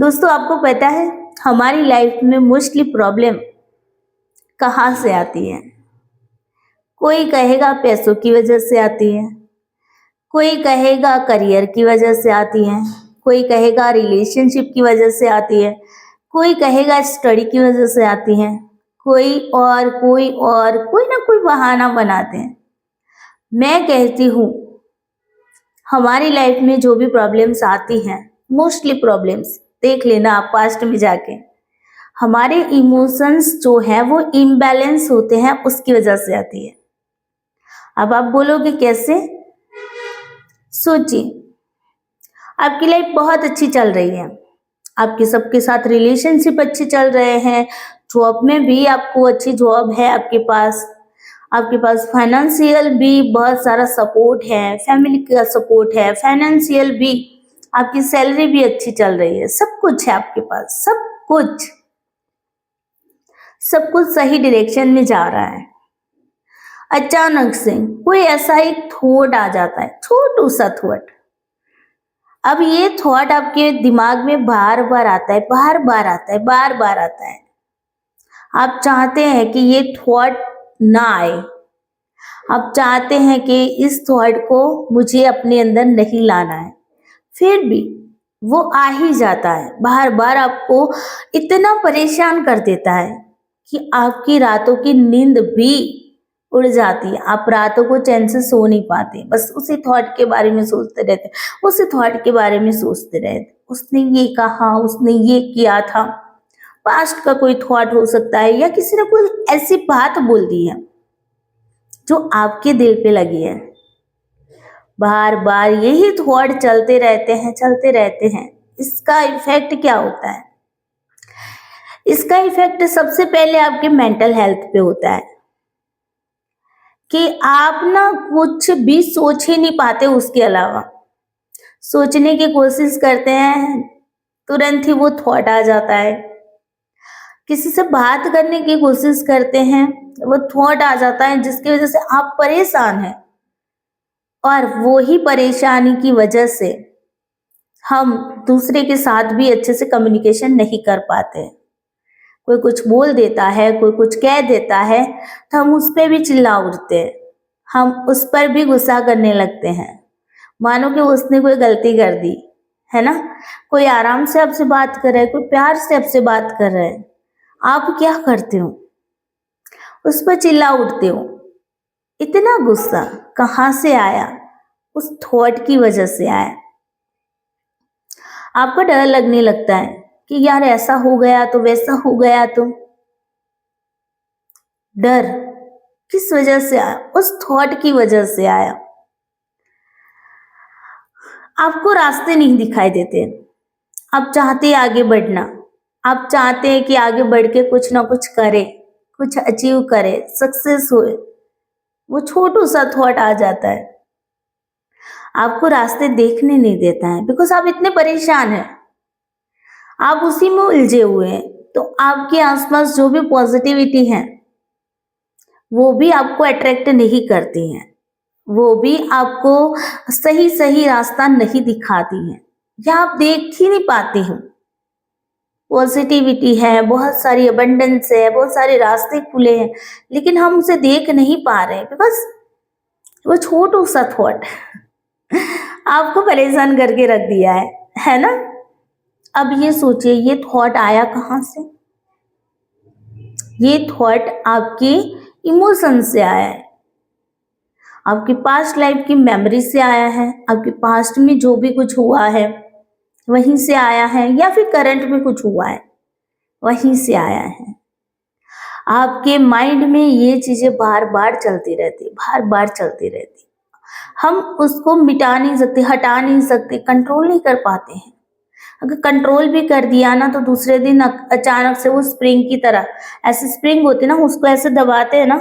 दोस्तों, आपको पता है हमारी लाइफ में मोस्टली प्रॉब्लम कहाँ से आती है? कोई कहेगा पैसों की वजह से आती है, कोई कहेगा करियर की वजह से आती है, कोई कहेगा रिलेशनशिप की वजह से आती है, कोई कहेगा स्टडी की वजह से आती है, कोई ना कोई बहाना बनाते हैं। मैं कहती हूँ हमारी लाइफ में जो भी प्रॉब्लम्स आती हैं, मोस्टली प्रॉब्लम्स देख लेना आप पास्ट में जाके, हमारे इमोशंस जो है वो इम्बैलेंस होते हैं, उसकी वजह से आती है। अब आप बोलोगे कैसे? सोचिए, आपकी लाइफ बहुत अच्छी चल रही है, आपके सबके साथ रिलेशनशिप अच्छे चल रहे हैं, जॉब में भी आपको अच्छी जॉब है, आपके पास फाइनेंशियल भी बहुत सारा सपोर्ट है, फैमिली का सपोर्ट है, फाइनेंशियल भी आपकी सैलरी भी अच्छी चल रही है, सब कुछ है आपके पास, सब कुछ सही डायरेक्शन में जा रहा है। अचानक से कोई ऐसा एक थॉट आ जाता है, छोटू सा थॉट। अब ये थॉट आपके दिमाग में बार बार आता है, बार बार आता है। आप चाहते हैं कि ये थॉट ना आए, आप चाहते हैं कि इस थॉट को मुझे अपने अंदर नहीं लाना है, फिर भी वो आ ही जाता है, बार बार आपको इतना परेशान कर देता है कि आपकी रातों की नींद भी उड़ जाती है। आप रातों को चैन से सो नहीं पाते, बस उसी थॉट के बारे में सोचते रहते, उसी थॉट के बारे में सोचते रहते। उसने ये कहा, उसने ये किया था, पास्ट का कोई थॉट हो सकता है, या किसी ने कोई ऐसी बात बोल दी है जो आपके दिल पे लगी है। बार बार यही थॉट चलते रहते हैं। इसका इफेक्ट क्या होता है? इसका इफेक्ट सबसे पहले आपके मेंटल हेल्थ पे होता है कि आप ना कुछ भी सोच ही नहीं पाते। उसके अलावा सोचने की कोशिश करते हैं, तुरंत ही वो थॉट आ जाता है। किसी से बात करने की कोशिश करते हैं, वो थॉट आ जाता है, जिसकी वजह से आप परेशान हैं, और वो ही परेशानी की वजह से हम दूसरे के साथ भी अच्छे से कम्युनिकेशन नहीं कर पाते। कोई कुछ बोल देता है, कोई कुछ कह देता है, तो हम उस पर भी चिल्ला उठते हैं, हम उस पर भी गुस्सा करने लगते हैं, मानो कि उसने कोई गलती कर दी है ना। कोई आराम से आपसे बात कर रहा है, कोई प्यार से आपसे बात कर रहा है, आप क्या करते हो? उस पर चिल्ला उठते हो। इतना गुस्सा कहाँ से आया? उस थॉट की वजह से आया। आपको डर लगने लगता है कि यार ऐसा हो गया तो, वैसा हो गया तो। डर किस वजह से आया? उस थॉट की वजह से आया। आपको रास्ते नहीं दिखाई देते, आप चाहते हैं आगे बढ़ना, आप चाहते हैं कि आगे बढ़ के कुछ ना कुछ करे, कुछ अचीव करे, सक्सेस होए। वो छोटू सा थॉट आ जाता है, आपको रास्ते देखने नहीं देता है, बिकॉज आप इतने परेशान हैं, आप उसी में उलझे हुए हैं। तो आपके आसपास जो भी पॉजिटिविटी है वो भी आपको अट्रैक्ट नहीं करती हैं, वो भी आपको सही सही रास्ता नहीं दिखाती हैं, या आप देख ही नहीं पाते हो। पॉजिटिविटी है, बहुत सारी अबंडेंस है, बहुत सारे रास्ते खुले हैं, लेकिन हम उसे देख नहीं पा रहे, बिकॉज वो छोटू सा थॉट आपको परेशान करके रख दिया है ना। अब ये सोचिए, ये थॉट आया कहाँ से? ये थॉट आपके इमोशन से आया है, आपकी पास्ट लाइफ की मेमोरी से आया है, आपके पास्ट में जो भी कुछ हुआ है वहीं से आया है, या फिर करंट में कुछ हुआ है वहीं से आया है। आपके माइंड में ये चीजें बार बार चलती रहती, हम उसको मिटा नहीं सकते, हटा नहीं सकते, कंट्रोल नहीं कर पाते हैं। अगर कंट्रोल भी कर दिया ना, तो दूसरे दिन अचानक से वो स्प्रिंग की तरह, ऐसे स्प्रिंग होती है ना, उसको ऐसे दबाते हैं ना,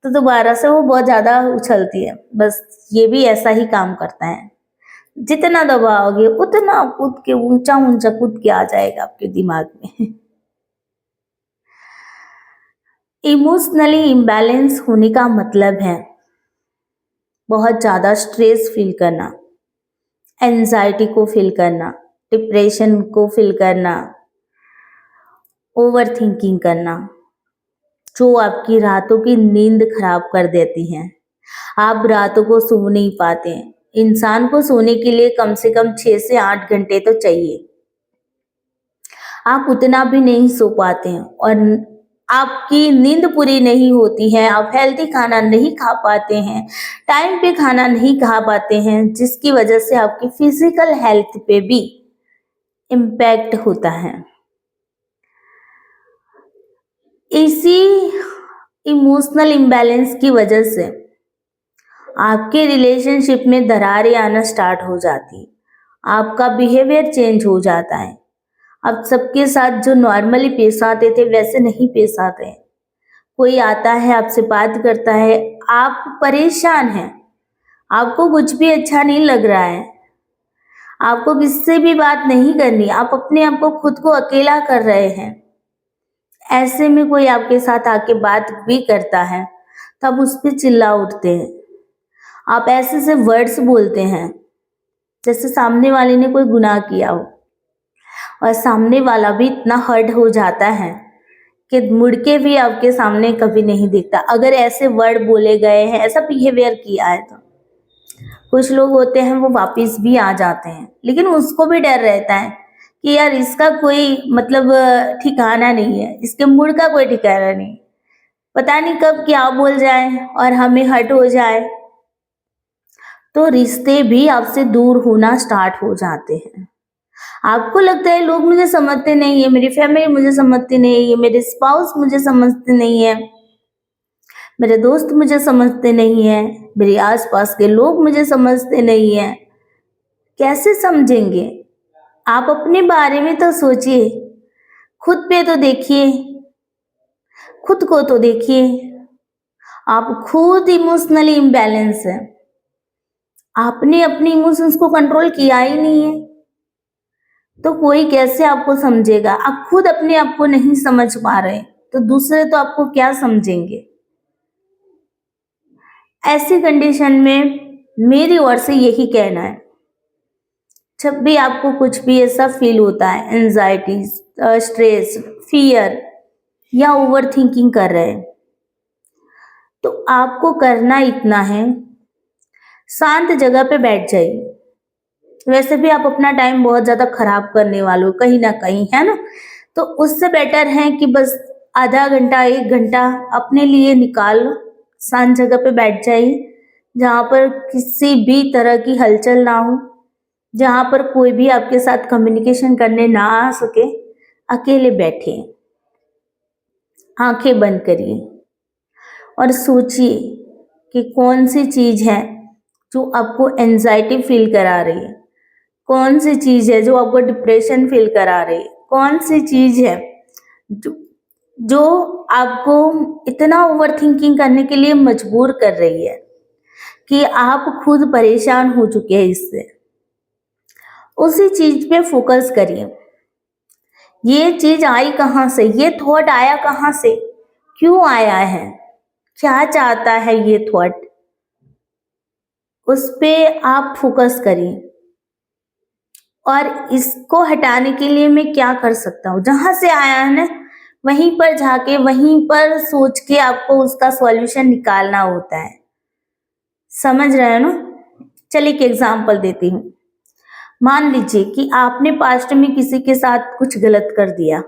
तो दोबारा से वो बहुत ज्यादा उछलती है। बस ये भी ऐसा ही काम करता है, जितना दबाओगे उतना कूद के ऊंचा ऊंचा कूद के आ जाएगा आपके दिमाग में। इमोशनली इम्बैलेंस होने का मतलब है बहुत ज्यादा स्ट्रेस फील करना, एंजाइटी को फील करना, डिप्रेशन को फील करना, ओवर थिंकिंग करना, जो आपकी रातों की नींद खराब कर देती हैं। आप रातों को सो नहीं पाते हैं। इंसान को सोने के लिए कम से कम 6 से 8 घंटे तो चाहिए। आप उतना भी नहीं सो पाते हैं और आपकी नींद पूरी नहीं होती है, आप हेल्दी खाना नहीं खा पाते हैं, टाइम पे खाना नहीं खा पाते हैं, जिसकी वजह से आपकी फिजिकल हेल्थ पे भी इम्पैक्ट होता है। इसी इमोशनल इम्बैलेंस की वजह से आपके रिलेशनशिप में दरारें आना स्टार्ट हो जाती, आपका बिहेवियर चेंज हो जाता है। अब सबके साथ जो नॉर्मली पेश आते थे वैसे नहीं पेश आते हैं। कोई आता है आपसे बात करता है, आप परेशान हैं, आपको कुछ भी अच्छा नहीं लग रहा है, आपको किससे भी बात नहीं करनी, आप अपने आप को खुद को अकेला कर रहे हैं। ऐसे में कोई आपके साथ आके बात भी करता है तब उस पे चिल्ला उठते हैं, आप ऐसे से वर्ड्स बोलते हैं जैसे सामने वाले ने कोई गुनाह किया हो, और सामने वाला भी इतना हर्ट हो जाता है कि मुड़ के भी आपके सामने कभी नहीं दिखता। अगर ऐसे वर्ड बोले गए हैं, ऐसा बिहेवियर किया है तो कुछ लोग होते हैं वो वापस भी आ जाते हैं, लेकिन उसको भी डर रहता है कि यार इसका कोई मतलब ठिकाना नहीं है, इसके मूड का कोई ठिकाना नहीं, पता नहीं कब क्या बोल जाए और हमें हर्ट हो जाए। तो रिश्ते भी आपसे दूर होना स्टार्ट हो जाते हैं। आपको लगता है लोग मुझे समझते नहीं है, मेरी फैमिली मुझे समझती नहीं है, मेरे स्पाउस मुझे समझते नहीं है, मेरे दोस्त मुझे समझते नहीं है, मेरे आसपास के लोग मुझे समझते नहीं है। कैसे समझेंगे? आप अपने बारे में तो सोचिए, खुद पे तो देखिए, खुद को तो देखिए। आप खुद इमोशनली इम्बैलेंस है, आपने अपने इमोशंस को कंट्रोल किया ही नहीं है, तो कोई कैसे आपको समझेगा? आप खुद अपने आप को नहीं समझ पा रहे तो दूसरे तो आपको क्या समझेंगे? ऐसी कंडीशन में मेरी ओर से यही कहना है, जब भी आपको कुछ भी ऐसा फील होता है, एंजाइटी, स्ट्रेस, फियर या ओवर थिंकिंग कर रहे हैं, तो आपको करना इतना है, शांत जगह पे बैठ जाइए। वैसे भी आप अपना टाइम बहुत ज्यादा खराब करने वाले हो कहीं ना कहीं, है ना? तो उससे बेटर है कि बस आधा घंटा 1 घंटा अपने लिए निकाल लो, शांत जगह पे बैठ जाइए जहाँ पर किसी भी तरह की हलचल ना हो, जहाँ पर कोई भी आपके साथ कम्युनिकेशन करने ना आ सके। अकेले बैठे, आंखें बंद करिए और सोचिए कि कौन सी चीज है जो आपको एंजाइटी फील करा रही है, कौन सी चीज है जो आपको डिप्रेशन फील करा रही है, कौन सी चीज है जो जो आपको इतना ओवर थिंकिंग करने के लिए मजबूर कर रही है कि आप खुद परेशान हो चुके हैं इससे। उसी चीज पे फोकस करिए। ये चीज आई कहाँ से, ये थॉट आया कहाँ से, क्यों आया है, क्या चाहता है ये थॉट, उस पे आप फोकस करिए और इसको हटाने के लिए मैं क्या कर सकता हूँ। जहां से आया है ना वहीं पर जाके वहीं पर सोच के आपको उसका सॉल्यूशन निकालना होता है। समझ रहे हो ना? चलिए एक एग्जांपल देती हूँ। मान लीजिए कि आपने पास्ट में किसी के साथ कुछ गलत कर दिया,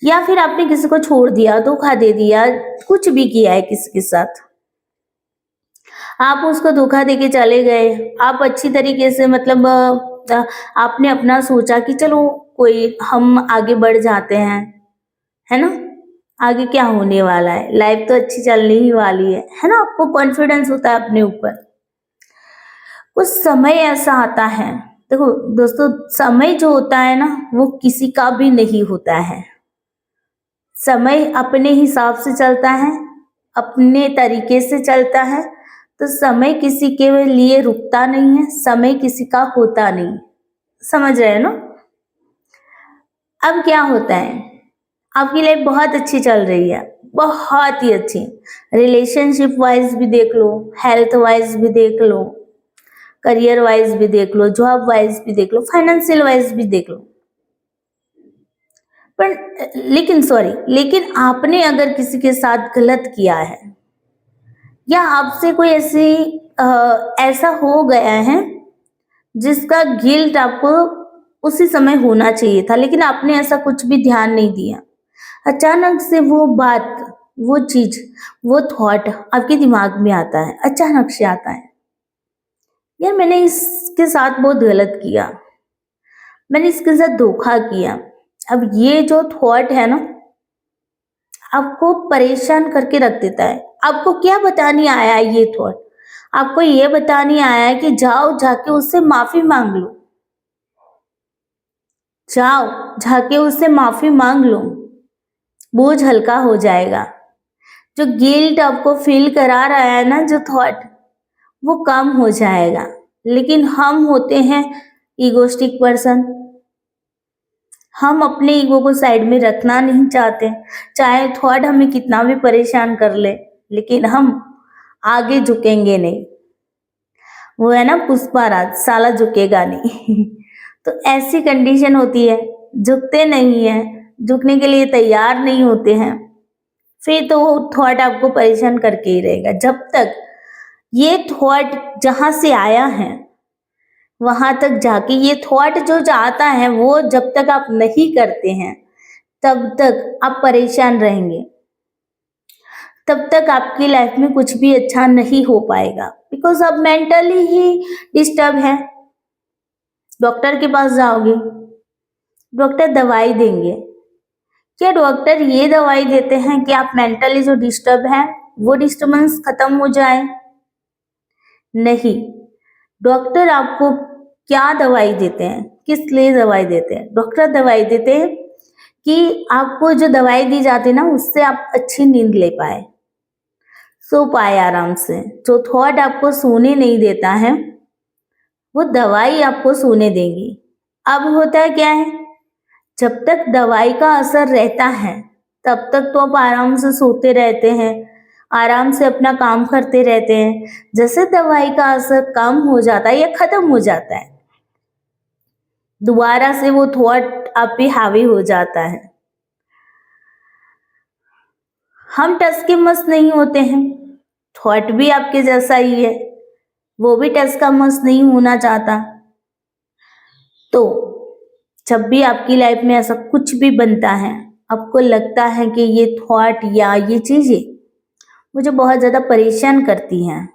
या फिर आपने किसी को छोड़ दिया, धोखा दे दिया, कुछ भी किया है किसी के साथ, आप उसको धोखा देके चले गए। आप अच्छी तरीके से मतलब आपने अपना सोचा कि चलो कोई हम आगे बढ़ जाते हैं, है ना? आगे क्या होने वाला है, लाइफ तो अच्छी चलने ही वाली है ना? आपको कॉन्फिडेंस होता है अपने ऊपर। कुछ समय ऐसा आता है, देखो दोस्तों, समय जो होता है ना वो किसी का भी नहीं होता है। समय अपने हिसाब से चलता है, अपने तरीके से चलता है। तो समय किसी के लिए रुकता नहीं है, समय किसी का होता नहीं। समझ रहे हैं ना? अब क्या होता है, आपकी लाइफ बहुत अच्छी चल रही है, बहुत ही अच्छी, रिलेशनशिप वाइज भी देख लो, हेल्थ वाइज भी देख लो, करियर वाइज भी देख लो, जॉब वाइज भी देख लो, फाइनेंशियल वाइज भी देख लो। पर लेकिन आपने अगर किसी के साथ गलत किया है या आपसे कोई ऐसा हो गया है जिसका गिल्ट आपको उसी समय होना चाहिए था, लेकिन आपने ऐसा कुछ भी ध्यान नहीं दिया। अचानक से वो बात, वो चीज, वो थॉट आपके दिमाग में आता है, अचानक से आता है, यार मैंने इसके साथ बहुत गलत किया, मैंने इसके साथ धोखा किया। अब ये जो थॉट है ना, आपको परेशान करके रख देता है। आपको क्या बताने आया है ये थॉट? आपको ये बताने आया है कि जाओ जाके उससे माफी मांग लो, जाओ जाके उससे माफी मांग लो, बोझ हल्का हो जाएगा। जो गिल्ट आपको फील करा रहा है ना, जो थॉट, वो कम हो जाएगा। लेकिन हम होते हैं ईगोस्टिक पर्सन, हम अपने ईगो को साइड में रखना नहीं चाहते, चाहे थॉट हमें कितना भी परेशान कर ले, लेकिन हम आगे झुकेंगे नहीं। वो है ना पुष्पा राज, साला झुकेगा नहीं। तो ऐसी कंडीशन होती है, झुकते नहीं है, झुकने के लिए तैयार नहीं होते हैं, फिर तो वो थॉट आपको परेशान करके ही रहेगा। जब तक ये थॉट जहां से आया है वहां तक जाके, ये थॉट जो चाहता है वो जब तक आप नहीं करते हैं तब तक आप परेशान रहेंगे, तब तक आपकी लाइफ में कुछ भी अच्छा नहीं हो पाएगा, बिकॉज आप मेंटली ही डिस्टर्ब हैं। डॉक्टर के पास जाओगे, डॉक्टर दवाई देंगे, क्या डॉक्टर ये दवाई देते हैं कि आप मेंटली जो डिस्टर्ब हैं वो डिस्टर्बेंस खत्म हो जाए? नहीं। डॉक्टर आपको क्या दवाई देते हैं, किस लिए दवाई देते हैं? डॉक्टर दवाई देते हैं कि आपको जो दवाई दी जाती है ना, उससे आप अच्छी नींद ले पाए, सो पाए आराम से। जो थॉट आपको सोने नहीं देता है वो दवाई आपको सोने देगी। अब होता है क्या है, जब तक दवाई का असर रहता है तब तक तो आप आराम से सोते रहते हैं, आराम से अपना काम करते रहते हैं। जैसे दवाई का असर कम हो जाता है या खत्म हो जाता है, दोबारा से वो थॉट आप पे हावी हो जाता है। हम टस के मस नहीं होते हैं, थॉट भी आपके जैसा ही है, वो भी टस का मस नहीं होना चाहता। तो जब भी आपकी लाइफ में ऐसा कुछ भी बनता है, आपको लगता है कि ये थॉट या ये चीजें मुझे बहुत ज्यादा परेशान करती हैं,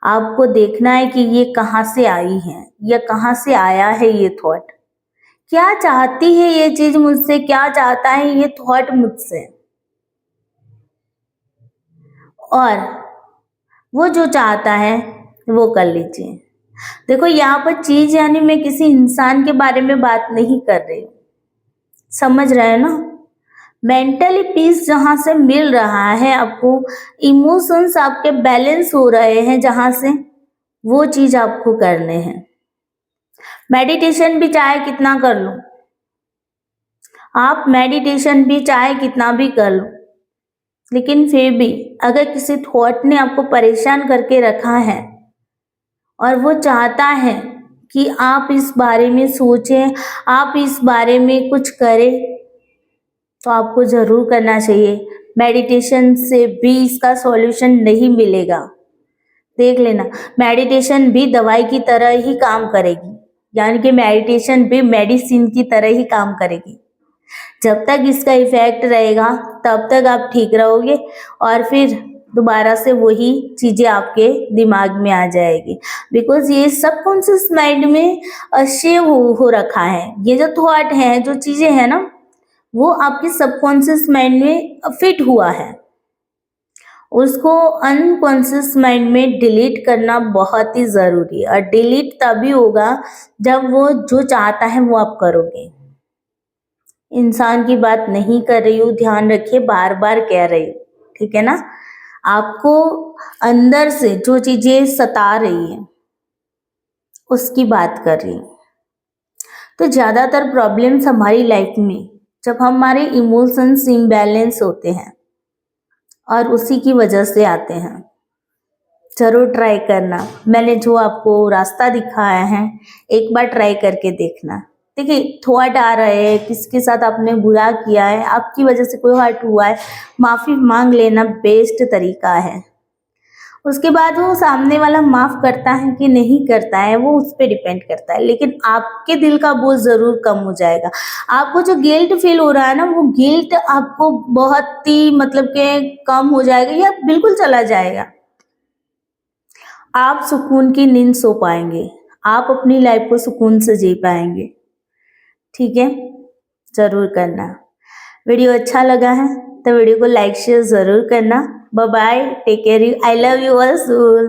आपको देखना है कि ये कहाँ से आई है या कहाँ से आया है ये थॉट, क्या चाहती है ये चीज मुझसे, क्या चाहता है ये थॉट मुझसे, और वो जो चाहता है वो कर लीजिए। देखो यहाँ पर चीज यानी मैं किसी इंसान के बारे में बात नहीं कर रही हूँ, समझ रहे हैं ना? मेंटली पीस जहां से मिल रहा है आपको, इमोशंस आपके बैलेंस हो रहे हैं जहां से, वो चीज आपको करने हैं। मेडिटेशन भी चाहे कितना कर लो, आप मेडिटेशन भी चाहे कितना भी कर लो, लेकिन फिर भी अगर किसी थॉट ने आपको परेशान करके रखा है और वो चाहता है कि आप इस बारे में सोचें, आप इस बारे में कुछ करें, तो आपको जरूर करना चाहिए। मेडिटेशन से भी इसका सॉल्यूशन नहीं मिलेगा, देख लेना। मेडिटेशन भी दवाई की तरह ही काम करेगी, यानी कि मेडिटेशन भी मेडिसिन की तरह ही काम करेगी। जब तक इसका इफेक्ट रहेगा तब तक आप ठीक रहोगे, और फिर दोबारा से वही चीजें आपके दिमाग में आ जाएगी, बिकॉज ये सबकॉन्शियस माइंड में सेव हो रखा है। ये जो थॉट है, जो चीजें हैं ना, वो आपके सबकॉन्शियस माइंड में फिट हुआ है। उसको अनकॉन्शियस माइंड में डिलीट करना बहुत ही जरूरी है, और डिलीट तभी होगा जब वो जो चाहता है वो आप करोगे। इंसान की बात नहीं कर रही हूँ, ध्यान रखिए, बार बार कह रही हूँ, ठीक है ना? आपको अंदर से जो चीजें सता रही है उसकी बात कर रही हूँ। तो ज्यादातर प्रॉब्लम्स हमारी लाइफ में जब हमारे इमोशंस इम्बैलेंस होते हैं और उसी की वजह से आते हैं। ज़रूर ट्राई करना। मैंने जो आपको रास्ता दिखाया है, एक बार ट्राई करके देखना। देखिए, थॉट आ रहे हैं, किसके साथ आपने बुरा किया है, आपकी वजह से कोई हर्ट हुआ है, माफ़ी माँग लेना बेस्ट तरीका है। उसके बाद वो सामने वाला माफ़ करता है कि नहीं करता है, वो उस पे डिपेंड करता है, लेकिन आपके दिल का बोझ ज़रूर कम हो जाएगा। आपको जो गिल्ट फ़ील हो रहा है ना, वो गिल्ट आपको बहुत ही मतलब कि कम हो जाएगा या बिल्कुल चला जाएगा। आप सुकून की नींद सो पाएँगे, आप अपनी लाइफ़ को सुकून से जी पाएँगे, ठीक है? ज़रूर करना। वीडियो अच्छा लगा है तो वीडियो को लाइक शेयर ज़रूर करना। Bye bye, take care, you, I love you all सूल।